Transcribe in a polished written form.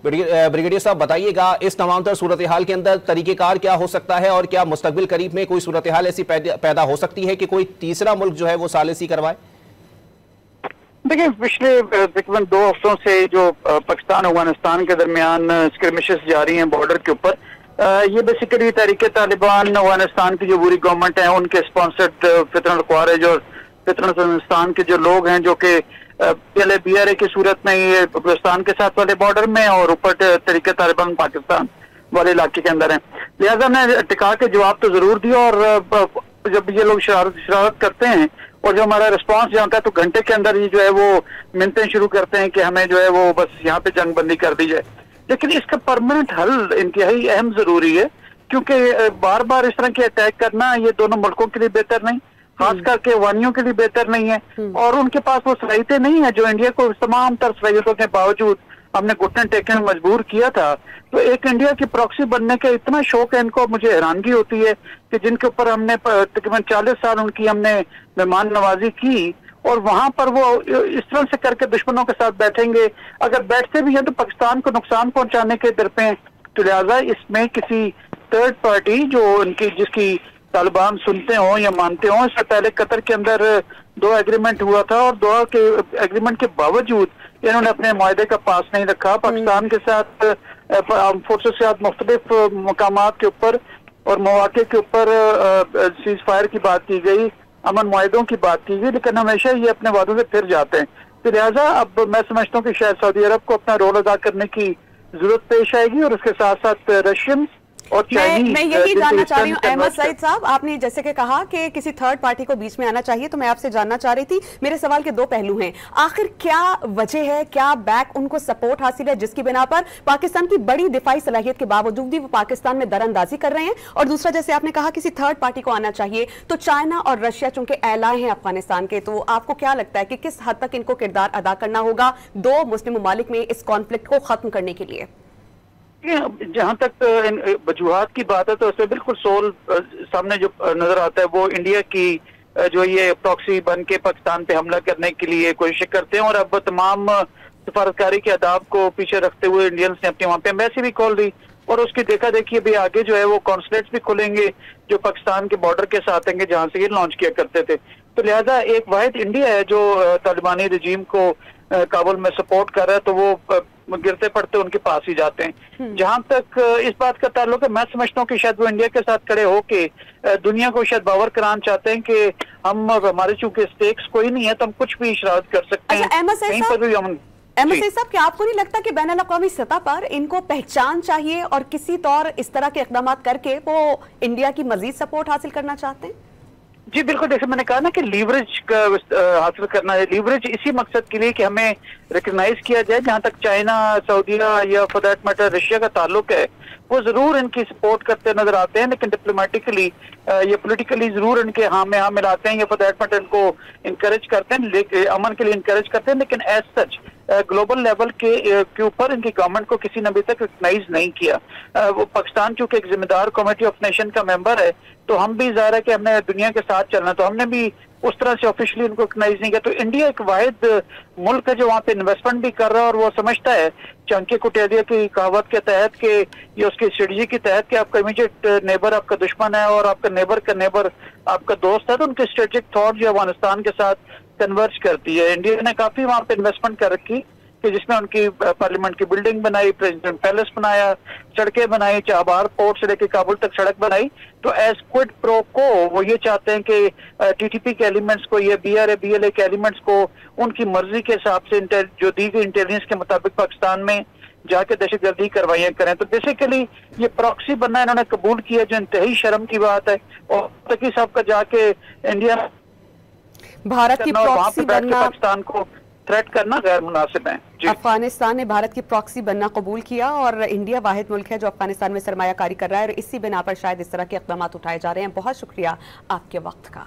Brigadier साहब बताइएगा, इस तमाम तर सूरत हाल के अंदर तरीक़ेकार क्या हो सकता है और क्या मुस्तकबिल करीब में कोई सूरत हाल ऐसी पैदा हो सकती है कि कोई तीसरा मुल्क जो है वो सालिसी करवाए? देखिए, पिछले तकरीबन 2 हफ्तों से जो पाकिस्तान अफगानिस्तान के दरमियान स्क्रिमिशेस जारी हैं बॉर्डर के ऊपर, ये बेसिकली तहरीके तालिबान अफगानिस्तान की जो बुरी गवर्नमेंट है उनके स्पॉन्सर्ड फितरत ख्वारिज और फितरत अफगानिस्तान के जो लोग हैं जो कि पहले BRA की सूरत में ये पाकिस्तान के साथ वाले बॉर्डर में और ऊपर तहरीके तालिबान पाकिस्तान वाले इलाके के अंदर हैं। लिहाजा ने टिका के जवाब तो जरूर दिया, और जब ये लोग शरारत करते हैं और जो हमारा रिस्पांस जाता है तो घंटे के अंदर ये जो है वो मिन्नतें शुरू करते हैं कि हमें जो है वो बस यहाँ पे जंग बंदी कर दी जाए। लेकिन इसका परमानेंट हल इंतहाई अहम जरूरी है, क्योंकि बार बार इस तरह के अटैक करना ये दोनों मुल्कों के लिए बेहतर नहीं, खास करके अफगानियों के लिए बेहतर नहीं है। और उनके पास वो सलाहियतें नहीं है जो इंडिया को तमाम तर सलाहियतों के बावजूद हमने घुटने टेकने में मजबूर किया था। तो एक इंडिया की प्रॉक्सी बनने का इतना शौक है इनको, मुझे हैरानगी होती है कि जिनके ऊपर हमने तकरीबन 40 साल उनकी हमने मेहमान नवाजी की, और वहां पर वो इस तरह से करके दुश्मनों के साथ बैठेंगे। अगर बैठते भी हैं तो पाकिस्तान को नुकसान पहुंचाने के दर पे। तो लिहाजा इसमें किसी थर्ड पार्टी जो उनकी जिसकी तालिबान सुनते हों या मानते हों, इससे पहले कतर के अंदर 2 एग्रीमेंट हुआ था और 2 के एग्रीमेंट के बावजूद इन्होंने अपने मुआहदे का पास नहीं रखा। पाकिस्तान के साथ फोर्सेस के साथ मुख्तलिफ मकामात के ऊपर और मौके के ऊपर सीज फायर की बात की गई, अमन मुआहदों की बात की गई, लेकिन हमेशा ये अपने वादों से फिर जाते हैं। तो लिहाजा अब मैं समझता हूँ कि शायद सऊदी अरब को अपना रोल अदा करने की जरूरत पेश आएगी, और उसके साथ साथ रशियन और मैं यही जानना चाह रही हूँ अहमद सईद साहब, आपने जैसे कि कहा कि किसी थर्ड पार्टी को बीच में आना चाहिए, तो मैं आपसे जानना चाह रही थी, मेरे सवाल के 2 पहलू हैं। आखिर क्या वजह है, क्या बैक उनको सपोर्ट हासिल है जिसकी बिना पर पाकिस्तान की बड़ी दिफाई सलाहियत के बावजूद भी वो पाकिस्तान में दरअंदाजी कर रहे हैं? और दूसरा, जैसे आपने कहा किसी थर्ड पार्टी को आना चाहिए, तो चाइना और रशिया चूंकि एलाए हैं अफगानिस्तान के, तो आपको क्या लगता है कि किस हद तक इनको किरदार अदा करना होगा 2 मुस्लिम ममालिक में इस कॉन्फ्लिक्ट को खत्म करने के लिए? जहां तक वजूहात की बात है तो उसमें बिल्कुल सोल सामने जो नजर आता है वो इंडिया की जो ये प्रॉक्सी बन के पाकिस्तान पे हमला करने के लिए कोशिश करते हैं, और अब तमाम सफारतकारी के आदाब को पीछे रखते हुए इंडियंस ने अपने वहां पे एम्बेसी भी खोल दी, और उसकी देखा देखी अभी आगे जो है वो कॉन्सुलेट्स भी खुलेंगे जो पाकिस्तान के बॉर्डर के साथ आएंगे जहां से ये लॉन्च किया करते थे। तो लिहाजा एक वाहिद इंडिया है जो तालिबानी रजीम को काबुल में सपोर्ट कर रहा है, तो वो गिरते पड़ते उनके पास ही जाते हैं। जहां तक इस बात का ताल्लुक है, मैं समझता हूँ कि शायद वो इंडिया के साथ खड़े होके दुनिया को शायद बावर कराना चाहते हैं कि हम हमारे चूंकि स्टेक्स कोई नहीं है तो हम कुछ भी शरारत कर सकते हैं, कहीं पर भी हम। अहमद सईद साहब, क्या आपको नहीं लगता कि बैनुल अक़वामी सतह पर इनको पहचान चाहिए और किसी तौर इस तरह के इक़दाम करके वो इंडिया की मजीद सपोर्ट हासिल करना चाहते हैं? जी बिल्कुल, जैसे मैंने कहा ना कि लीवरेज का हासिल करना है। लीवरेज इसी मकसद के लिए कि हमें रिकग्नाइज किया जाए। जहां तक चाइना, सऊदीया या फॉर दैट मैटर रशिया का ताल्लुक है, वो जरूर इनकी सपोर्ट करते नजर आते हैं, लेकिन डिप्लोमेटिकली या पॉलिटिकली जरूर इनके हाँ में हाँ मिलाते हैं या फॉर दैट मैटर इनको इंकरेज करते हैं, अमन के लिए इंकरेज करते हैं। लेकिन एज सच ग्लोबल लेवल के ऊपर इनकी गवर्नमेंट को किसी ने अभी तक रिकग्नाइज नहीं किया। वो पाकिस्तान चूंकि एक जिम्मेदार कमेटी ऑफ नेशन का मेंबर है, तो हम भी ज़ाहिर है कि हमने दुनिया के साथ चलना, तो हमने भी उस तरह से ऑफिशियली उनको रिकग्नाइज नहीं किया। तो इंडिया एक वाहिद मुल्क है जो वहाँ पे इन्वेस्टमेंट भी कर रहा है, और वो समझता है चंके कुटेरिया की कहावत के तहत के या उसकी स्ट्रेटजी के तहत कि आपका इमीडिएट नेबर आपका दुश्मन है और आपका नेबर का नेबर आपका दोस्त है, तो उनकी स्ट्रेटेजिक थॉट जो अफगानिस्तान के साथ कन्वर्ज करती है। इंडिया ने काफी वहाँ पे इन्वेस्टमेंट कर रखी कि जिसमें उनकी पार्लियामेंट की बिल्डिंग बनाई, प्रेसिडेंट पैलेस बनाया, सड़कें बनाई, चाबहार पोर्ट से लेकर काबुल तक सड़क बनाई। तो एज क्विड प्रो को वो ये चाहते हैं कि टीटीपी के एलिमेंट्स को, ये BRA BLA के एलिमेंट्स को उनकी मर्जी के हिसाब से जो दी गई इंटेलिजेंस के मुताबिक पाकिस्तान में जाके दहशतगर्दी करवाइयां करें। तो बेसिकली ये प्रॉक्सी बनना इन्होंने कबूल किया, जो इंतहाई शर्म की बात है। और तकी साहब का जाके इंडिया भारत की प्रॉक्सी बनना, पाकिस्तान को थ्रेट करना गैर मुनासिब है। अफगानिस्तान ने भारत की प्रॉक्सी बनना कबूल किया, और इंडिया वाहिद मुल्क है जो अफगानिस्तान में सरमायाकारी कर रहा है, और इसी बिना पर शायद इस तरह के इक़दाम उठाए जा रहे हैं। बहुत शुक्रिया आपके वक्त का।